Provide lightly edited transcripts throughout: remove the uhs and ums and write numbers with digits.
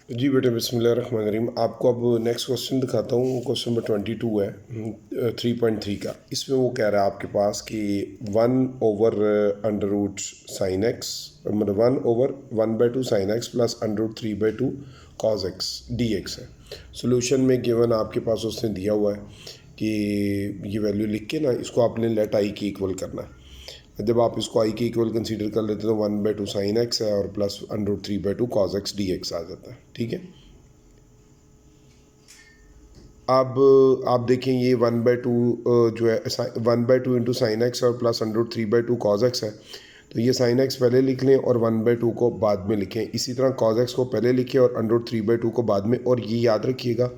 जी बेटे, बिस्मिल्लाहिर्रहमानिर्रहीम। आपको अब नेक्स्ट क्वेश्चन दिखाता हूँ। क्वेश्चन नंबर 22 है 3.3 का। इसमें वो कह रहा है आपके पास कि 1/√sin x, मतलब 1/1/2 sin x plus √3/2 cos x dx है। सोल्यूशन में गिवन आपके पास उसने दिया हुआ है कि ये वैल्यू लिख के ना इसको आपने लेट आई की इक्वल करना है। जब आप इसको आई के इक्वल कंसीडर कर लेते हैं तो 1/2 sin x है और प्लस √3/2 cos x dx आ जाता है। ठीक है। अब आप देखें ये 1/2 जो है 1/2 इंटू साइन एक्स और प्लस √3/2 cos x है। तो ये साइन एक्स पहले लिख लें और 1/2 को बाद में लिखें। इसी तरह cos x को पहले लिखें और √3/2 को बाद में। और ये याद रखिएगा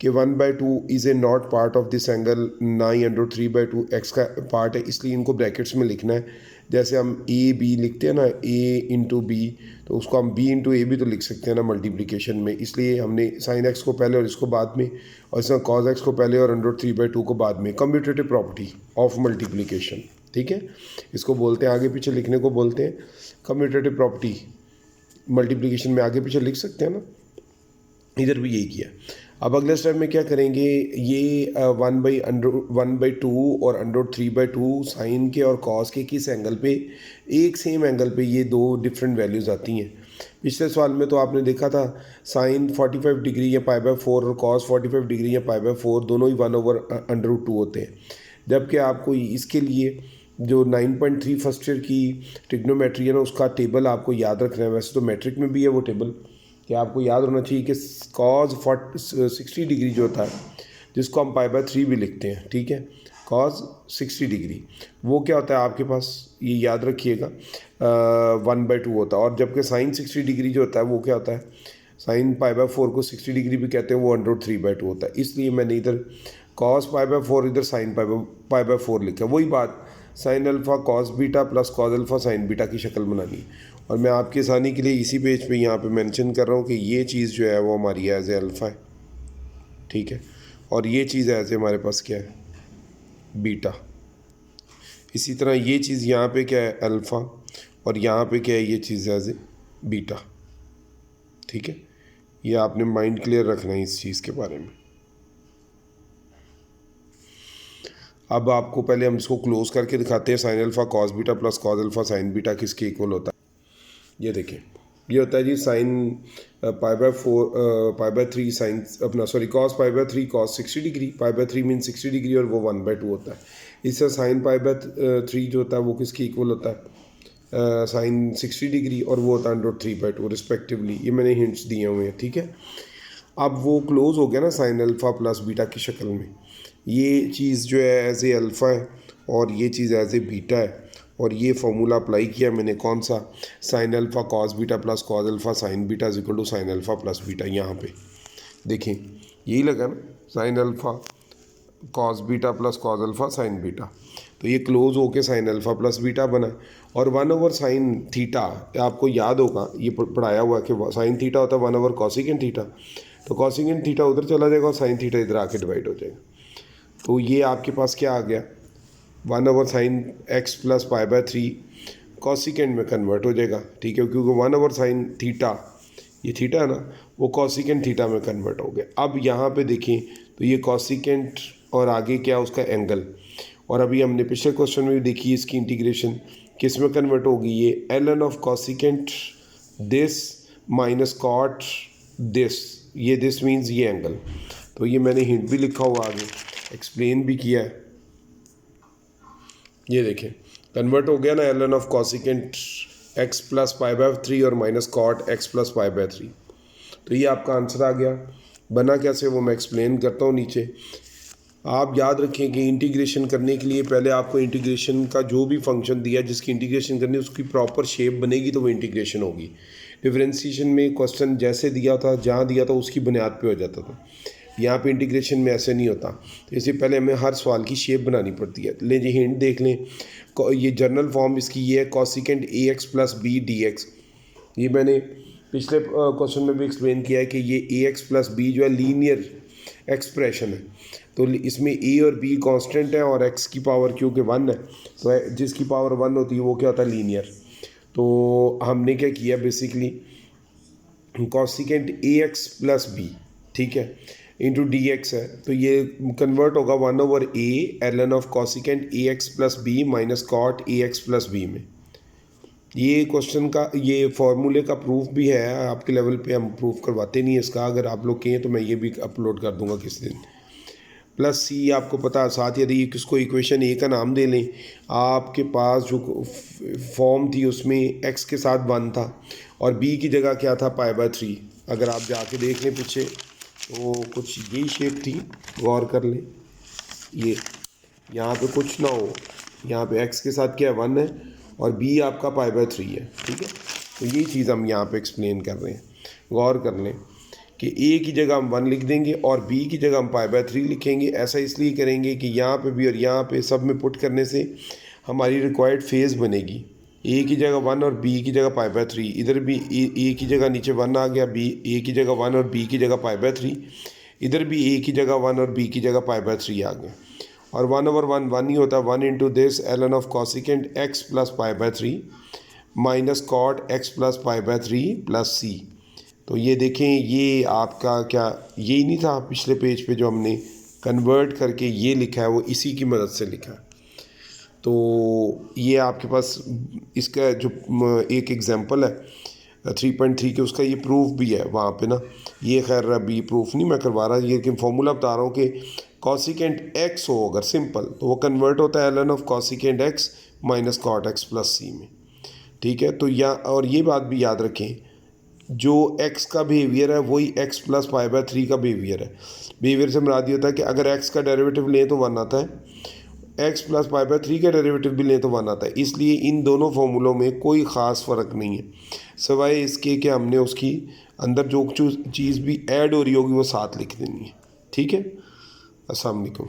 कि 1/2 is a not part of this angle, ना ही √3/2 एक्स का पार्ट है, इसलिए इनको ब्रैकेट्स में लिखना है। जैसे हम ए बी लिखते हैं ना, ए इंटू बी, तो उसको हम बी इंटू ए भी तो लिख सकते हैं ना मल्टीप्लिकेशन में। इसलिए हमने साइन एक्स को पहले और इसको बाद में, और इसमें कॉज एक्स को पहले और √3/2 को बाद में। Commutative property of multiplication. ठीक है, इसको बोलते हैं, आगे पीछे लिखने को बोलते हैं कम्यूटेटिव प्रॉपर्टी। मल्टीप्लिकेशन में आगे पीछे लिख सकते हैं ना, इधर भी यही किया। अब अगले स्टेप में क्या करेंगे, ये 1/2 और √3/2 साइन के और कॉस के किस एंगल पे, एक सेम एंगल पे ये दो डिफरेंट वैल्यूज़ आती हैं। पिछले सवाल में तो आपने देखा था साइन 45 डिग्री या π/4 और कॉस 45 डिग्री या π/4 दोनों ही 1/√2 होते हैं। जबकि आपको इसके लिए जो 9.3 फर्स्ट ईयर की ट्रिग्नोमेट्री है ना, उसका टेबल आपको याद रखना है। वैसे तो मैट्रिक में भी है वो टेबल, कि आपको याद होना चाहिए कि कॉज 60 डिग्री जो होता है, जिसको हम π/3 भी लिखते हैं, ठीक है, कॉज 60 डिग्री, वो क्या होता है आपके पास, ये याद रखिएगा 1/2 होता है। और जबकि साइन 60 डिग्री जो होता है वो क्या होता है, साइन π/4 को 60 डिग्री भी कहते हैं, वो √3/2 होता है। इसलिए मैंने इधर कॉस π/4 इधर साइन π/4 लिखा। वही बात, sign alpha cos beta plus cos alpha sine beta की शक्ल बनानी है। और मैं आपकी आसानी के लिए इसी पेज पे यहाँ पे मेंशन कर रहा हूँ कि ये चीज़ जो है वो हमारी एज ए अल्फ़ा है, ठीक है, और ये चीज़ एज ए हमारे पास क्या है, बीटा। इसी तरह ये चीज़ यहाँ पे क्या है, अल्फ़ा, और यहाँ पे क्या है, ये चीज़ एज ए बीटा। ठीक है, ये आपने माइंड क्लियर रखना है इस चीज़ के बारे में। अब आपको पहले हम इसको क्लोज करके दिखाते हैं। Sine alpha cos beta plus cos alpha sine beta किसके इक्वल होता है, ये देखिए, ये होता है जी साइन π/3 साइन अपना sorry cos π/3 cos 60 degree, π/3 mean 60 degree, और वो 1/2 होता है। इससे साइन π/3 जो होता है वो किसके इक्वल होता है, साइन 60 डिग्री, और वो होता है √3/2 रिस्पेक्टिवली। ये मैंने हिंट्स दिए हुए हैं, ठीक है। अब वो क्लोज हो गया ना साइन अल्फ़ा प्लस बीटा की शक्ल में। ये चीज़ जो है एज ए अल्फ़ा है और ये चीज़ एज ए बीटा है। और ये फॉर्मूला अप्लाई किया मैंने, कौन सा, sine alpha cos beta plus cos alpha sine beta is equal to sine alpha plus beta. यहाँ पे देखें यही लगा ना, sine alpha cos beta plus cos alpha sine beta. तो ये क्लोज होके साइन अल्फ़ा प्लस बीटा बना। और 1/sin थीटा, आपको याद होगा ये पढ़ाया हुआ है कि साइन थीटा होता है 1/cosecant थीटा। तो cosecant थीटा उधर चला जाएगा और साइन थीटा इधर आके डिवाइड हो जाएगा। तो ये आपके पास क्या आ गया, 1/sin x प्लस π/3 कॉसिकेंट में कन्वर्ट हो जाएगा, ठीक है, क्योंकि 1/sin थीटा, ये थीटा है ना, वो कॉसिकेंट थीटा में कन्वर्ट हो गया। अब यहाँ पे देखें तो ये कॉसिकेंट और आगे क्या उसका एंगल। और अभी हमने पिछले क्वेश्चन में भी देखी इसकी इंटीग्रेशन किस में कन्वर्ट होगी, ये ln of cosecant this minus cot this, ये दिस मीन्स ये एंगल। तो ये मैंने हिंट भी लिखा हुआ, आगे एक्सप्लेन भी किया है। ये देखें कन्वर्ट हो गया ना, ln of cosecant x plus π/3 और माइनस कॉट x प्लस π/3। तो ये आपका आंसर आ गया। बना कैसे वो मैं एक्सप्लेन करता हूँ नीचे। आप याद रखें कि इंटीग्रेशन करने के लिए पहले आपको इंटीग्रेशन का जो भी फंक्शन दिया जिसकी इंटीग्रेशन करनी है उसकी प्रॉपर शेप बनेगी तो वो इंटीग्रेशन होगी। डिफरेंशिएशन में क्वेश्चन जैसे दिया था, जहाँ दिया था उसकी बुनियाद पे हो जाता था। यहाँ पे इंटीग्रेशन में ऐसे नहीं होता। तो इससे पहले हमें हर सवाल की शेप बनानी पड़ती है। ले जी हिंट देख लें, ये जनरल फॉर्म इसकी ये है cosecant ax plus B dx। ये मैंने पिछले क्वेश्चन में भी एक्सप्लेन किया है कि ये ax प्लस बी जो है लीनियर एक्सप्रेशन है। तो इसमें a और b कांस्टेंट है और x की पावर क्योंकि 1 है, तो जिसकी पावर 1 होती है वो क्या होता है, लीनियर। तो हमने क्या किया basically, cosecant A X plus B, ठीक है, इंटू डी एक्स है, तो ये कन्वर्ट होगा 1/a ln of cosecant A X plus B minus cot A X plus B में। ये क्वेश्चन का ये फॉर्मूले का प्रूफ भी है, आपके लेवल पे हम प्रूफ करवाते नहीं है इसका, अगर आप लोग कहें तो मैं ये भी अपलोड कर दूंगा किसी दिन। प्लस सी आपको पता, साथ यदि किसको इक्वेशन ए का नाम दे लें, आपके पास जो फॉर्म थी उसमें एक्स के साथ 1 था और बी की जगह क्या था π/3। अगर आप जाके देख लें पीछे तो कुछ यही शेप थी, गौर कर लें, ये यहाँ पे कुछ ना हो, यहाँ पे एक्स के साथ क्या 1 है और बी आपका π/3 है, ठीक है। तो यही चीज़ हम यहाँ पे एक्सप्लेन कर रहे हैं, गौर कर लें कि ए की जगह हम 1 लिख देंगे और बी की जगह हम π/3 लिखेंगे। ऐसा इसलिए करेंगे कि यहाँ पे भी और यहाँ पे सब में पुट करने से हमारी रिक्वायर्ड फेज़ बनेगी। ए की जगह 1 और बी की जगह π/3, इधर भी ए की जगह नीचे 1 आ गया, बी ए की जगह 1 और बी की जगह π/3, इधर भी ए की जगह 1 और बी की जगह π/3 आ गया। और 1/1 1 ही होता है, 1 into this ln of cosecant x plus π/3 minus cot x plus π/3 plus C. तो ये देखें, ये आपका क्या यही नहीं था पिछले पेज पे जो हमने कन्वर्ट करके ये लिखा है, वो इसी की मदद से लिखा है। तो ये आपके पास इसका जो एक एग्जांपल है 3.3 के, उसका ये प्रूफ भी है वहाँ पे ना। ये खैर अभी प्रूफ नहीं मैं करवा रहा, ये लेकिन फॉर्मूला बता रहा हूँ कि कॉसिकेंट एक्स हो अगर सिंपल तो वो कन्वर्ट होता है ln of cosecant x minus cot x plus C में, ठीक है। तो या और ये बात भी याद रखें, जो x का बिहेवियर है वही x प्लस π/3 का बिहेवियर है। बिहेवियर से मुराद ये होता है कि अगर x का डेरिवेटिव लें तो 1 आता है, x प्लस π/3 का डेरिवेटिव भी लें तो 1 आता है। इसलिए इन दोनों फार्मूलों में कोई ख़ास फ़र्क नहीं है, सिवाय इसके कि हमने उसकी अंदर जो चीज़ भी ऐड हो रही होगी वो साथ लिख देनी है, ठीक है। अस्सलाम वालेकुम।